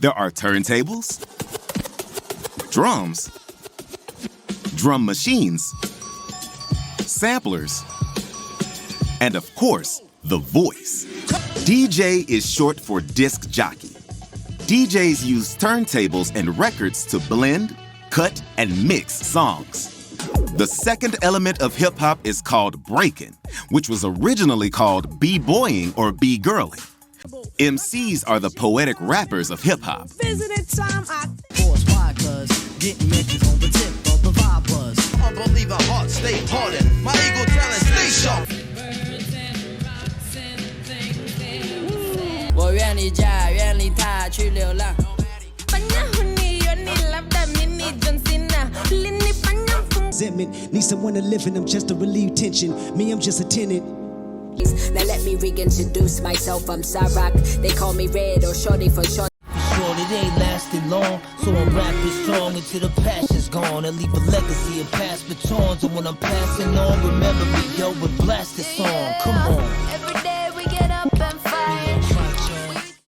There are turntables, drums, drum machines, samplers, and of course, the voice. DJ is short for disc jockey. DJs use turntables and records to blend, cut, and mix songs. The second element of hip-hop is called breaking, which was originally called b-boying or b-girling. MCs are the poetic rappers of hip-hop. Unbeliever heart stay hardened. My ego talent stay sharp. 我愿你家，愿你他去流浪。 Need someone to live in them just to relieve tension. Me, I'm just a tenant. Now let me reintroduce myself. I'm Sarak. They call me Red or Shorty for short. Short, it ain't lasting long, so I'm rapping strong until the passion's gone. I leave a legacy and pass batons, and when I'm passing on, remember me, yo, but blast this song. Come on.